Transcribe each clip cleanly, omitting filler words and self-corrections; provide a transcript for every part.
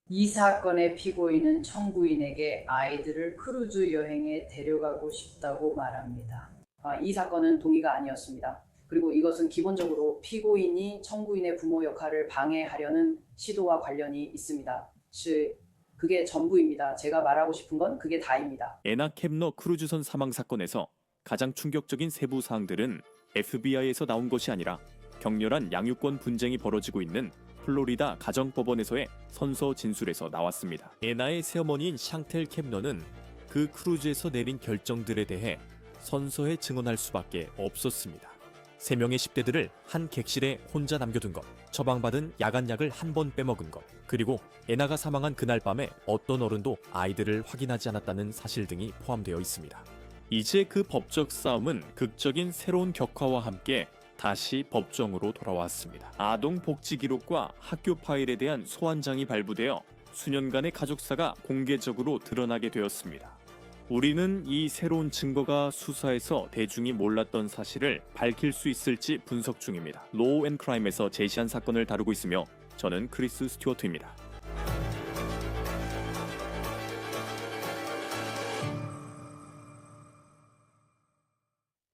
이 사건의 피고인은 청구인에게 아이들을 크루즈 여행에 데려가고 싶다고 말합니다. 이 사건은 동의가 아니었습니다. 그리고 이것은 기본적으로 피고인이 청구인의 부모 역할을 방해하려는 시도와 관련이 있습니다. 그게 전부입니다. 제가 말하고 싶은 건 그게 다입니다. 애나 켐너 크루즈선 사망 사건에서 가장 충격적인 세부 사항들은 FBI에서 나온 것이 아니라 격렬한 양육권 분쟁이 벌어지고 있는 플로리다 가정법원에서의 선서 진술에서 나왔습니다. 애나의 새어머니인 샹텔 켐너는 그 크루즈에서 내린 결정들에 대해 선서에 증언할 수밖에 없었습니다. 3명의 10대들을 한 객실에 혼자 남겨둔 것, 처방받은 야간약을 한 번 빼먹은 것, 그리고 애나가 사망한 그날 밤에 어떤 어른도 아이들을 확인하지 않았다는 사실 등이 포함되어 있습니다. 이제 그 법적 싸움은 극적인 새로운 격화와 함께 다시 법정으로 돌아왔습니다. 아동 복지 기록과 학교 파일에 대한 소환장이 발부되어 수년간의 가족사가 공개적으로 드러나게 되었습니다. 우리는 이 새로운 증거가 수사에서 대중이 몰랐던 사실을 밝힐 수 있을지 분석 중입니다. 로우 앤 크라임에서 제시한 사건을 다루고 있으며 저는 크리스 스튜어트입니다.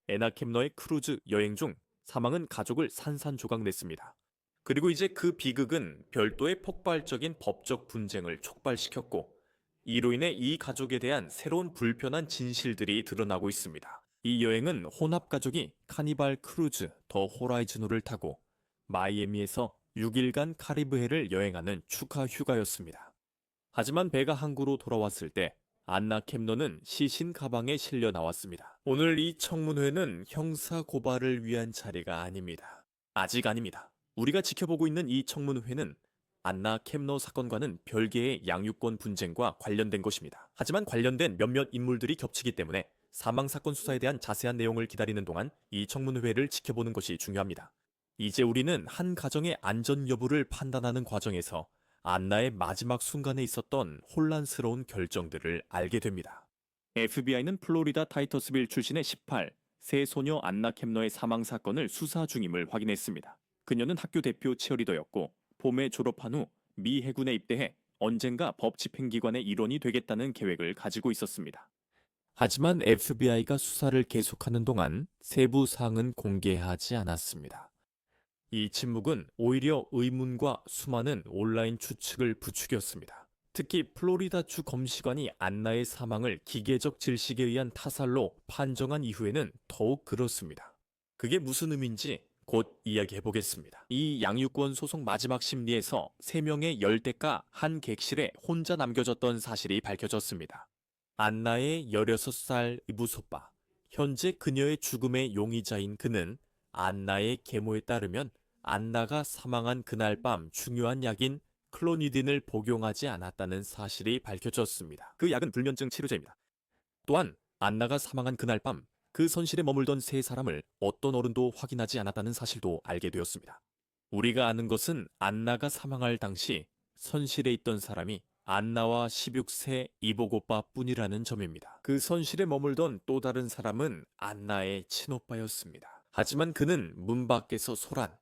애나 켐너의 크루즈 여행 중 사망은 가족을 산산조각 냈습니다. 그리고 이제 그 비극은 별도의 폭발적인 법적 분쟁을 촉발시켰고 이로 인해 이 가족에 대한 새로운 불편한 진실들이 드러나고 있습니다. 이 여행은 혼합 가족이 카니발 크루즈 더 호라이즌호를 타고 마이애미에서 6일간 카리브해를 여행하는 축하 휴가였습니다. 하지만 배가 항구로 돌아왔을 때 안나 켐너는 시신 가방에 실려 나왔습니다. 오늘 이 청문회는 형사 고발을 위한 자리가 아닙니다. 아직 아닙니다. 우리가 지켜보고 있는 이 청문회는 안나 켐너 사건과는 별개의 양육권 분쟁과 관련된 것입니다. 하지만 관련된 몇몇 인물들이 겹치기 때문에 사망사건 수사에 대한 자세한 내용을 기다리는 동안 이 청문회를 지켜보는 것이 중요합니다. 이제 우리는 한 가정의 안전 여부를 판단하는 과정에서 안나의 마지막 순간에 있었던 혼란스러운 결정들을 알게 됩니다. FBI는 플로리다 타이터스빌 출신의 18, 세 소녀 안나 켐너의 사망 사건을 수사 중임을 확인했습니다. 그녀는 학교 대표 치어리더였고 봄에 졸업한 후 미 해군에 입대해 언젠가 법 집행기관의 일원이 되겠다는 계획을 가지고 있었습니다. 하지만 FBI가 수사를 계속하는 동안 세부 사항은 공개하지 않았습니다. 이 침묵은 오히려 의문과 수많은 온라인 추측을 부추겼습니다. 특히 플로리다주 검시관이 안나의 사망을 기계적 질식에 의한 타살로 판정한 이후에는 더욱 그렇습니다. 그게 무슨 의미인지 곧 이야기해보겠습니다. 이 양육권 소송 마지막 심리에서 3명의 열대가 한 객실에 혼자 남겨졌던 사실이 밝혀졌습니다. 안나의 16살 이부소빠, 현재 그녀의 죽음의 용의자인 그는 안나의 계모에 따르면 안나가 사망한 그날 밤 중요한 약인 클로니딘을 복용하지 않았다는 사실이 밝혀졌습니다. 그 약은 불면증 치료제입니다. 또한 안나가 사망한 그날 밤 그 선실에 머물던 3사람을 어떤 어른도 확인하지 않았다는 사실도 알게 되었습니다. 우리가 아는 것은 안나가 사망할 당시 선실에 있던 사람이 안나와 16세 이복 오빠뿐이라는 점입니다. 그 선실에 머물던 또 다른 사람은 안나의 친오빠였습니다. 하지만 그는 문 밖에서 소란,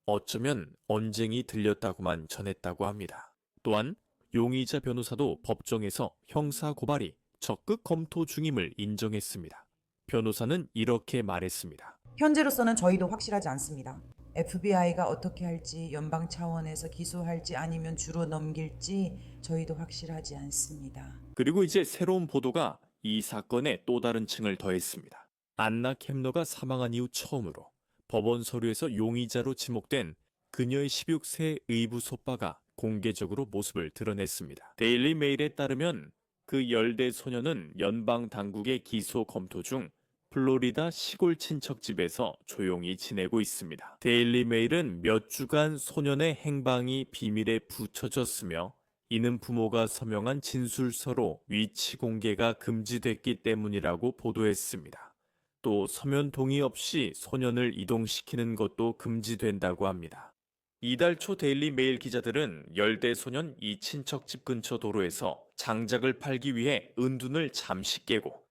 어쩌면 언쟁이 들렸다고만 전했다고 합니다. 또한 용의자 변호사도 법정에서 형사 고발이 적극 검토 중임을 인정했습니다. 변호사는 이렇게 말했습니다. 현재로서는 저희도 확실하지 않습니다. FBI가 어떻게 할지, 연방 차원에서 기소할지 아니면 주로 넘길지 저희도 확실하지 않습니다. 그리고 이제 새로운 보도가 이 사건에 또 다른 층을 더했습니다. 안나 켐너가 사망한 이후 처음으로 법원 서류에서 용의자로 지목된 그녀의 16세 의부 소빠가 공개적으로 모습을 드러냈습니다. 데일리 메일에 따르면 그 열대 소녀는 연방 당국의 기소 검토 중 플로리다 시골 친척집에서 조용히 지내고 있습니다. 데일리 메일은 몇 주간 소년의 행방이 비밀에 붙여졌으며 이는 부모가 서명한 진술서로 위치 공개가 금지됐기 때문이라고 보도했습니다. 또 서면 동의 없이 소년을 이동시키는 것도 금지된다고 합니다. 이달 초 데일리 메일 기자들은 열대 소년 이 친척집 근처 도로에서 장작을 팔기 위해 은둔을 잠시 깨고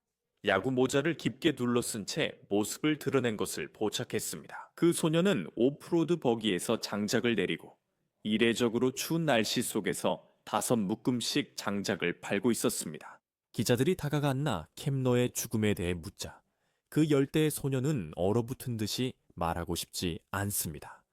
야구 모자를 깊게 둘러쓴 채 모습을 드러낸 것을 포착했습니다. 그 소년은 오프로드 버기에서 장작을 내리고 이례적으로 추운 날씨 속에서 5묶음씩 장작을 팔고 있었습니다. 기자들이 다가가 안나 캡너의 죽음에 대해 묻자 그 열대의 소녀는 얼어붙은 듯이 말하고 싶지 않습니다.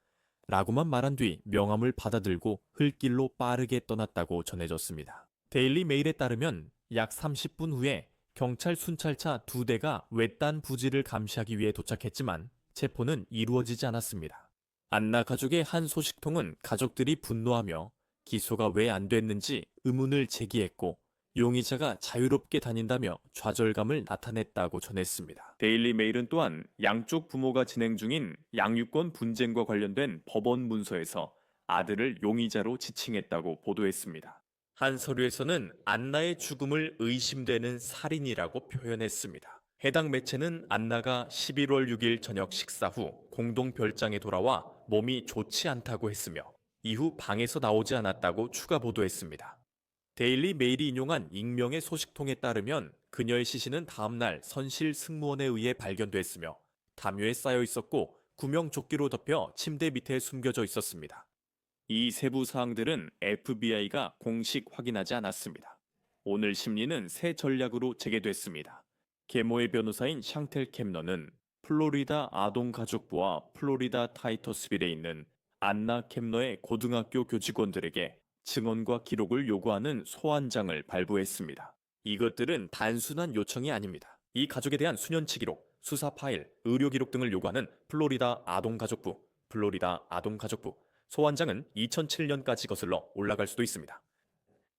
라고만 말한 뒤 명함을 받아들고 흘길로 빠르게 떠났다고 전해졌습니다. 데일리 메일에 따르면 약 30분 후에 경찰 순찰차 2대가 외딴 부지를 감시하기 위해 도착했지만 체포는 이루어지지 않았습니다. 안나 가족의 한 소식통은 가족들이 분노하며 기소가 왜 안 됐는지 의문을 제기했고 용의자가 자유롭게 다닌다며 좌절감을 나타냈다고 전했습니다. 데일리 메일은 또한 양쪽 부모가 진행 중인 양육권 분쟁과 관련된 법원 문서에서 아들을 용의자로 지칭했다고 보도했습니다. 한 서류에서는 안나의 죽음을 의심되는 살인이라고 표현했습니다. 해당 매체는 안나가 11월 6일 저녁 식사 후 공동 별장에 돌아와 몸이 좋지 않다고 했으며 이후 방에서 나오지 않았다고 추가 보도했습니다. 데일리 메일이 인용한 익명의 소식통에 따르면 그녀의 시신은 다음날 선실 승무원에 의해 발견됐으며 담요에 쌓여 있었고 구명조끼로 덮여 침대 밑에 숨겨져 있었습니다. 이 세부 사항들은 FBI가 공식 확인하지 않았습니다. 오늘 심리는 새 전략으로 재개됐습니다. 계모의 변호사인 샹텔 캡너는 플로리다 아동가족부와 플로리다 타이터스빌에 있는 안나 캡너의 고등학교 교직원들에게 증언과 기록을 요구하는 소환장을 발부했습니다. 이것들은 단순한 요청이 아닙니다. 이 가족에 대한 수년치 기록, 수사 파일, 의료 기록 등을 요구하는 플로리다 아동가족부, 소환장은 2007년까지 거슬러 올라갈 수도 있습니다.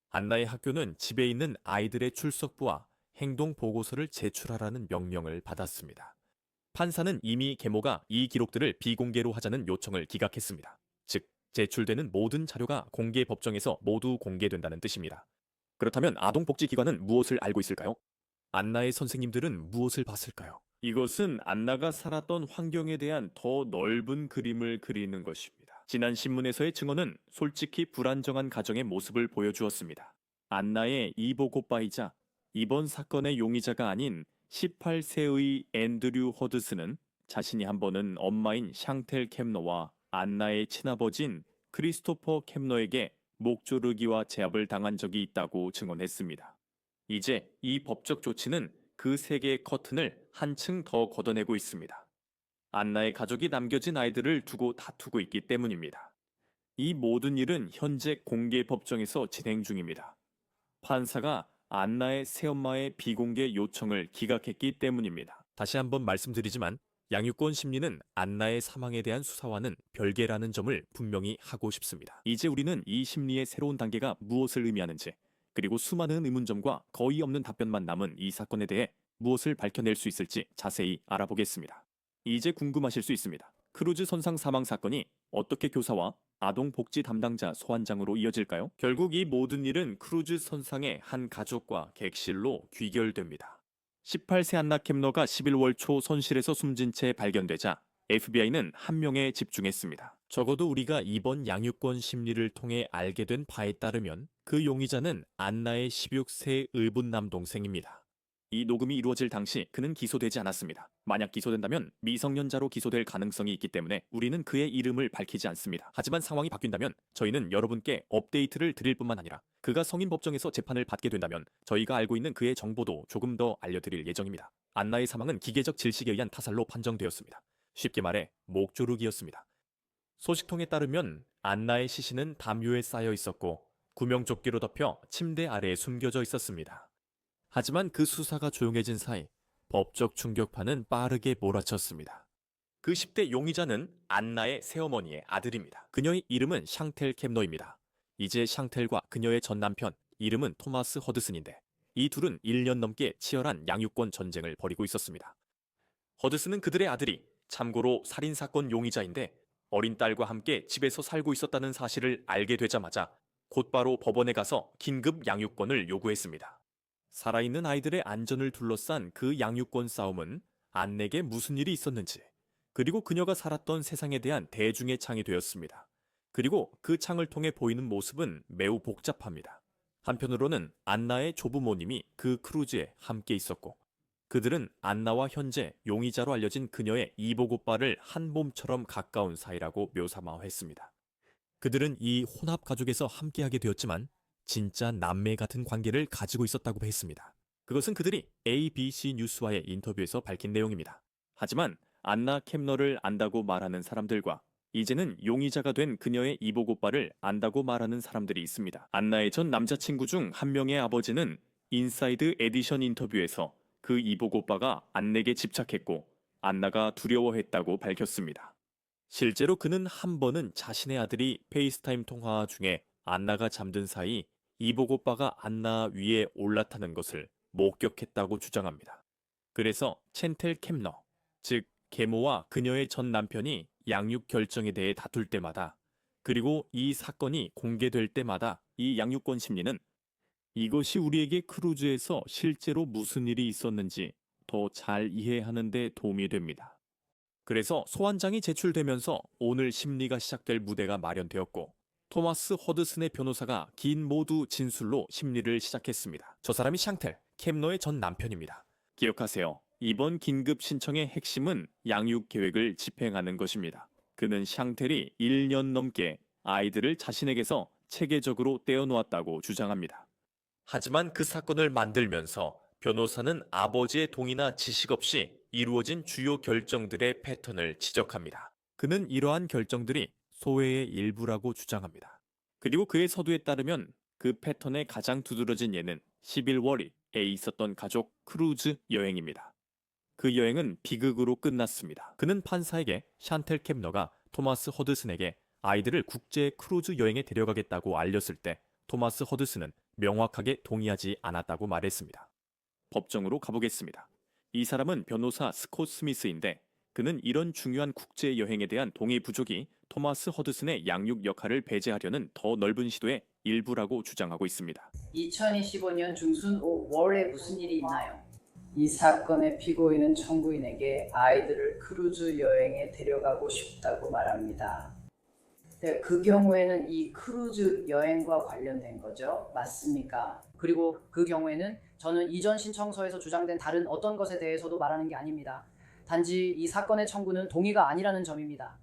안나의 학교는 집에 있는 아이들의 출석부와 행동 보고서를 제출하라는 명령을 받았습니다. 판사는 이미 계모가 이 기록들을 비공개로 하자는 요청을 기각했습니다. 즉, 제출되는 모든 자료가 공개 법정에서 모두 공개된다는 뜻입니다. 그렇다면 아동복지기관은 무엇을 알고 있을까요? 안나의 선생님들은 무엇을 봤을까요? 이것은 안나가 살았던 환경에 대한 더 넓은 그림을 그리는 것입니다. 지난 신문에서의 증언은 솔직히 불안정한 가정의 모습을 보여주었습니다. 안나의 이복 오빠이자 이번 사건의 용의자가 아닌 18세의 앤드류 허드슨은 자신이 한 번은 엄마인 샹텔 캡너와 안나의 친아버진 크리스토퍼 캡너에게 목조르기와 제압을 당한 적이 있다고 증언했습니다. 이제 이 법적 조치는 그 세계의 커튼을 한층 더 걷어내고 있습니다. 안나의 가족이 남겨진 아이들을 두고 다투고 있기 때문입니다. 이 모든 일은 현재 공개 법정에서 진행 중입니다. 판사가 안나의 새엄마의 비공개 요청을 기각했기 때문입니다. 다시 한번 말씀드리지만 양육권 심리는 안나의 사망에 대한 수사와는 별개라는 점을 분명히 하고 싶습니다. 이제 우리는 이 심리의 새로운 단계가 무엇을 의미하는지, 그리고 수많은 의문점과 거의 없는 답변만 남은 이 사건에 대해 무엇을 밝혀낼 수 있을지 자세히 알아보겠습니다. 이제 궁금하실 수 있습니다. 크루즈 선상 사망 사건이 어떻게 교사와 아동복지 담당자 소환장으로 이어질까요? 결국 이 모든 일은 크루즈 선상의 한 가족과 객실로 귀결됩니다. 18세 안나 캡너가 11월 초 선실에서 숨진 채 발견되자 FBI는 한 명에 집중했습니다. 적어도 우리가 이번 양육권 심리를 통해 알게 된 바에 따르면 그 용의자는 안나의 16세 의붓 남동생입니다. 이 녹음이 이루어질 당시 그는 기소되지 않았습니다. 만약 기소된다면 미성년자로 기소될 가능성이 있기 때문에 우리는 그의 이름을 밝히지 않습니다. 하지만 상황이 바뀐다면 저희는 여러분께 업데이트를 드릴 뿐만 아니라 그가 성인 법정에서 재판을 받게 된다면 저희가 알고 있는 그의 정보도 조금 더 알려드릴 예정입니다. 안나의 사망은 기계적 질식에 의한 타살로 판정되었습니다. 쉽게 말해 목조르기였습니다. 소식통에 따르면 안나의 시신은 담요에 쌓여 있었고 구명조끼로 덮여 침대 아래에 숨겨져 있었습니다. 하지만 그 수사가 조용해진 사이 법적 충격파는 빠르게 몰아쳤습니다. 그 10대 용의자는 안나의 새어머니의 아들입니다. 그녀의 이름은 샹텔 캡너입니다. 이제 샹텔과 그녀의 전 남편, 이름은 토마스 허드슨인데 이 둘은 1년 넘게 치열한 양육권 전쟁을 벌이고 있었습니다. 허드슨은 그들의 아들이 참고로 살인사건 용의자인데 어린 딸과 함께 집에서 살고 있었다는 사실을 알게 되자마자 곧바로 법원에 가서 긴급 양육권을 요구했습니다. 살아있는 아이들의 안전을 둘러싼 그 양육권 싸움은 안에게 무슨 일이 있었는지, 그리고 그녀가 살았던 세상에 대한 대중의 창이 되었습니다. 그리고 그 창을 통해 보이는 모습은 매우 복잡합니다. 한편으로는 안나의 조부모님이 그 크루즈에 함께 있었고 그들은 안나와 현재 용의자로 알려진 그녀의 이복 오빠를 한 몸처럼 가까운 사이라고 묘사했습니다. 그들은 이 혼합 가족에서 함께하게 되었지만 진짜 남매 같은 관계를 가지고 있었다고 했습니다. 그것은 그들이 ABC 뉴스와의 인터뷰에서 밝힌 내용입니다. 하지만 안나 켐너를 안다고 말하는 사람들과 이제는 용의자가 된 그녀의 이복 오빠를 안다고 말하는 사람들이 있습니다. 안나의 전 남자친구 중 한 명의 아버지는 인사이드 에디션 인터뷰에서 그 이복 오빠가 안내에 집착했고 안나가 두려워했다고 밝혔습니다. 실제로 그는 한 번은 자신의 아들이 페이스타임 통화 중에 안나가 잠든 사이 이복 오빠가 안나 위에 올라타는 것을 목격했다고 주장합니다. 그래서 챈텔 켐너, 즉 계모와 그녀의 전 남편이 양육 결정에 대해 다툴 때마다, 그리고 이 사건이 공개될 때마다 이 양육권 심리는 이것이 우리에게 크루즈에서 실제로 무슨 일이 있었는지 더 잘 이해하는 데 도움이 됩니다. 그래서 소환장이 제출되면서 오늘 심리가 시작될 무대가 마련되었고, 토마스 허드슨의 변호사가 긴 모두 진술로 심리를 시작했습니다. 저 사람이 샹텔 켐너의 전 남편입니다. 기억하세요. 이번 긴급 신청의 핵심은 양육 계획을 집행하는 것입니다. 그는 샹텔이 1년 넘게 아이들을 자신에게서 체계적으로 떼어놓았다고 주장합니다. 하지만 그 사건을 만들면서 변호사는 아버지의 동의나 지식 없이 이루어진 주요 결정들의 패턴을 지적합니다. 그는 이러한 결정들이 소외의 일부라고 주장합니다. 그리고 그의 서두에 따르면 그 패턴의 가장 두드러진 예는 11월에 있었던 가족 크루즈 여행입니다. 그 여행은 비극으로 끝났습니다. 그는 판사에게 샨텔 켐너가 토마스 허드슨에게 아이들을 국제 크루즈 여행에 데려가겠다고 알렸을 때 토마스 허드슨은 명확하게 동의하지 않았다고 말했습니다. 법정으로 가보겠습니다. 이 사람은 변호사 스콧 스미스인데 그는 이런 중요한 국제 여행에 대한 동의 부족이 토마스 허드슨의 양육 역할을 배제하려는 더 넓은 시도의 일부라고 주장하고 있습니다. 2025년 중순 5월에 무슨 일이 있나요? 이 사건의 피고인은 청구인에게 아이들을 크루즈 여행에 데려가고 싶다고 말합니다. 네, 그 경우에는 이 크루즈 여행과 관련된 거죠. 맞습니까? 그리고 그 경우에는 저는 이전 신청서에서 주장된 다른 어떤 것에 대해서도 말하는 게 아닙니다. 단지 이 사건의 청구는 동의가 아니라는 점입니다.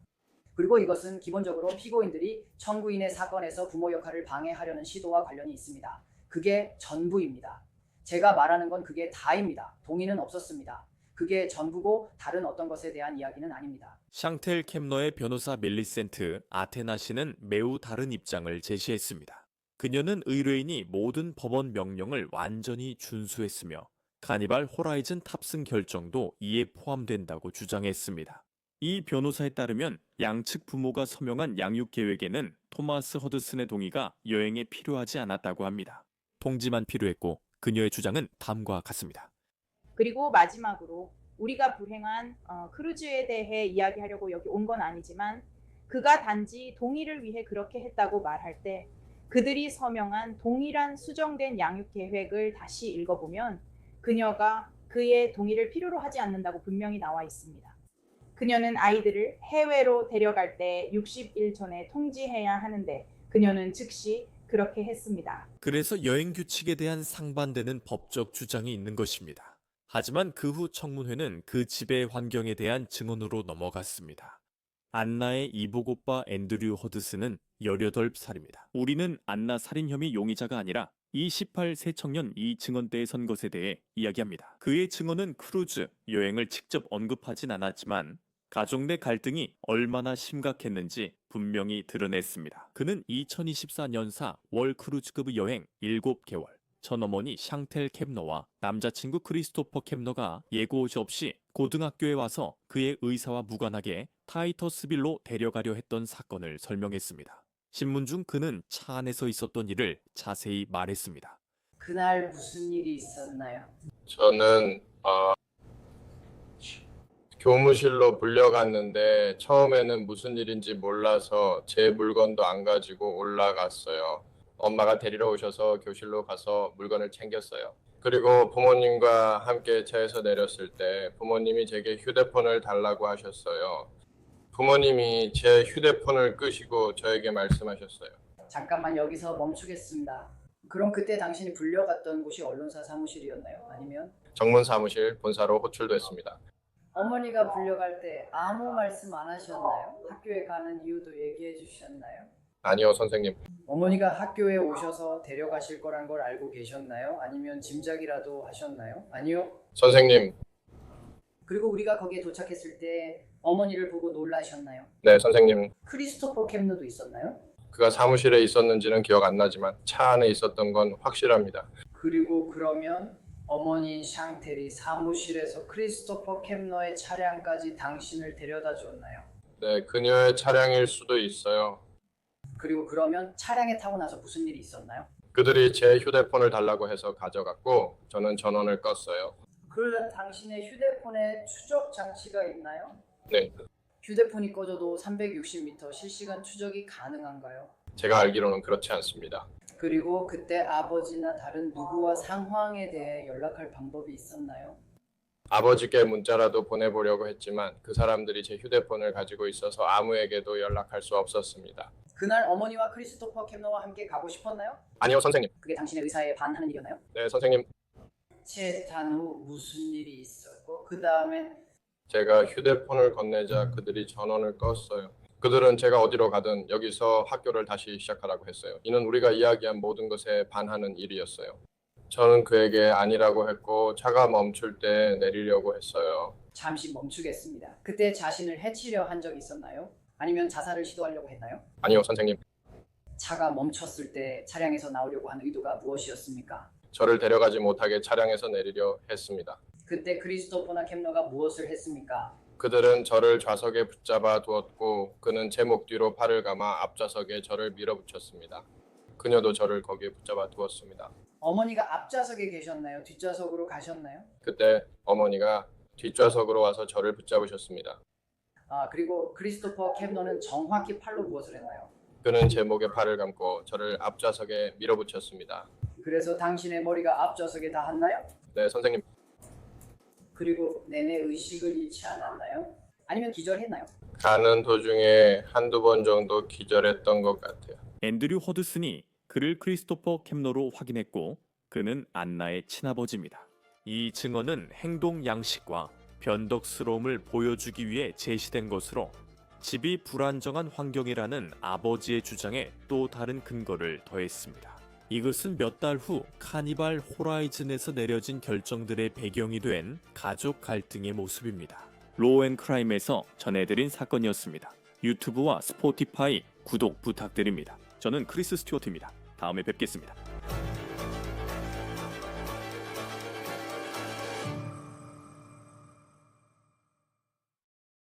그리고 이것은 기본적으로 피고인들이 청구인의 사건에서 부모 역할을 방해하려는 시도와 관련이 있습니다. 그게 전부입니다. 제가 말하는 건 그게 다입니다. 동의는 없었습니다. 그게 전부고 다른 어떤 것에 대한 이야기는 아닙니다. 샹텔 켐너의 변호사 멜리센트 아테나 씨는 매우 다른 입장을 제시했습니다. 그녀는 의뢰인이 모든 법원 명령을 완전히 준수했으며 카니발 호라이즌 탑승 결정도 이에 포함된다고 주장했습니다. 이 변호사에 따르면 양측 부모가 서명한 양육 계획에는 토마스 허드슨의 동의가 여행에 필요하지 않았다고 합니다. 통지만 필요했고 그녀의 주장은 다음과 같습니다. 그리고 마지막으로 우리가 불행한 크루즈에 대해 이야기하려고 여기 온 건 아니지만 그가 단지 동의를 위해 그렇게 했다고 말할 때 그들이 서명한 동일한 수정된 양육 계획을 다시 읽어보면 그녀가 그의 동의를 필요로 하지 않는다고 분명히 나와 있습니다. 그녀는 아이들을 해외로 데려갈 때 60일 전에 통지해야 하는데 그녀는 즉시 그렇게 했습니다. 그래서 여행 규칙에 대한 상반되는 법적 주장이 있는 것입니다. 하지만 그 후 청문회는 그 집의 환경에 대한 증언으로 넘어갔습니다. 안나의 이복 오빠 앤드류 허드슨은 18살입니다. 우리는 안나 살인 혐의 용의자가 아니라 이 18세 청년 이 증언대에 선 것에 대해 이야기합니다. 그의 증언은 크루즈 여행을 직접 언급하진 않았지만 가족 내 갈등이 얼마나 심각했는지 분명히 드러냈습니다. 그는 2024년사 월 크루즈급 여행 7개월 전 어머니 샹텔 켐너와 남자친구 크리스토퍼 켐너가 예고 없이 고등학교에 와서 그의 의사와 무관하게 타이터스빌로 데려가려 했던 사건을 설명했습니다. 신문 중 그는 차 안에서 있었던 일을 자세히 말했습니다. 그날 무슨 일이 있었나요? 저는 교무실로 불려갔는데 처음에는 무슨 일인지 몰라서 제 물건도 안 가지고 올라갔어요. 엄마가 데리러 오셔서 교실로 가서 물건을 챙겼어요. 그리고 부모님과 함께 차에서 내렸을 때 부모님이 제게 휴대폰을 달라고 하셨어요. 부모님이 제 휴대폰을 끄시고 저에게 말씀하셨어요. 잠깐만 여기서 멈추겠습니다. 그럼 그때 당신이 불려갔던 곳이 언론사 사무실이었나요? 아니면 정문 사무실 본사로 호출됐습니다. 어머니가 불려갈 때 아무 말씀 안 하셨나요? 학교에 가는 이유도 얘기해 주셨나요? 아니요, 선생님. 어머니가 학교에 오셔서 데려가실 거란 걸 알고 계셨나요? 아니면 짐작이라도 하셨나요? 아니요. 선생님. 그리고 우리가 거기에 도착했을 때 어머니를 보고 놀라셨나요? 네, 선생님. 크리스토퍼 켐너도 있었나요? 그가 사무실에 있었는지는 기억 안 나지만 차 안에 있었던 건 확실합니다. 그리고 그러면 어머니인 샹텔이 사무실에서 크리스토퍼 켐너의 차량까지 당신을 데려다 줬나요? 네, 그녀의 차량일 수도 있어요. 그리고 그러면 차량에 타고 나서 무슨 일이 있었나요? 그들이 제 휴대폰을 달라고 해서 가져갔고 저는 전원을 껐어요. 그 당신의 휴대폰에 추적 장치가 있나요? 네, 휴대폰이 꺼져도 360m 실시간 추적이 가능한가요? 제가 알기로는 그렇지 않습니다. 그리고 그때 아버지나 다른 누구와 상황에 대해 연락할 방법이 있었나요? 아버지께 문자라도 보내보려고 했지만 그 사람들이 제 휴대폰을 가지고 있어서 아무에게도 연락할 수 없었습니다. 그날 어머니와 크리스토퍼 켐너와 함께 가고 싶었나요? 아니요, 선생님. 그게 당신의 의사에 반하는 일이었나요? 네, 선생님. 체탄 후 무슨 일이 있었고 그 다음에 제가 휴대폰을 건네자 그들이 전원을 껐어요. 그들은 제가 어디로 가든 여기서 학교를 다시 시작하라고 했어요. 이는 우리가 이야기한 모든 것에 반하는 일이었어요. 저는 그에게 아니라고 했고 차가 멈출 때 내리려고 했어요. 잠시 멈추겠습니다. 그때 자신을 해치려 한 적이 있었나요? 아니면 자살을 시도하려고 했나요? 아니요, 선생님. 차가 멈췄을 때 차량에서 나오려고 한 의도가 무엇이었습니까? 저를 데려가지 못하게 차량에서 내리려 했습니다. 그때 크리스토퍼나 켐너가 무엇을 했습니까? 그들은 저를 좌석에 붙잡아 두었고 그는 제 목 뒤로 팔을 감아 앞좌석에 저를 밀어붙였습니다. 그녀도 저를 거기에 붙잡아 두었습니다. 어머니가 앞좌석에 계셨나요? 뒷좌석으로 가셨나요? 그때 어머니가 뒷좌석으로 와서 저를 붙잡으셨습니다. 그리고 크리스토퍼 켐너는 정확히 팔로 무엇을 했나요? 그는 제 목에 팔을 감고 저를 앞좌석에 밀어붙였습니다. 그래서 당신의 머리가 앞좌석에 닿았나요? 네, 선생님. 그리고 내내 의식을 잃지 않았나요? 아니면 기절했나요? 가는 도중에 한두 번 정도 기절했던 것 같아요. 앤드류 허드슨이 그를 크리스토퍼 켐너로 확인했고 그는 안나의 친아버지입니다. 이 증언은 행동 양식과 변덕스러움을 보여주기 위해 제시된 것으로 집이 불안정한 환경이라는 아버지의 주장에 또 다른 근거를 더했습니다. 이것은 몇 달 후 카니발 호라이즌에서 내려진 결정들의 배경이 된 가족 갈등의 모습입니다. 로우 앤 크라임에서 전해드린 사건이었습니다. 유튜브와 스포티파이 구독 부탁드립니다. 저는 크리스 스튜어트입니다. 다음에 뵙겠습니다.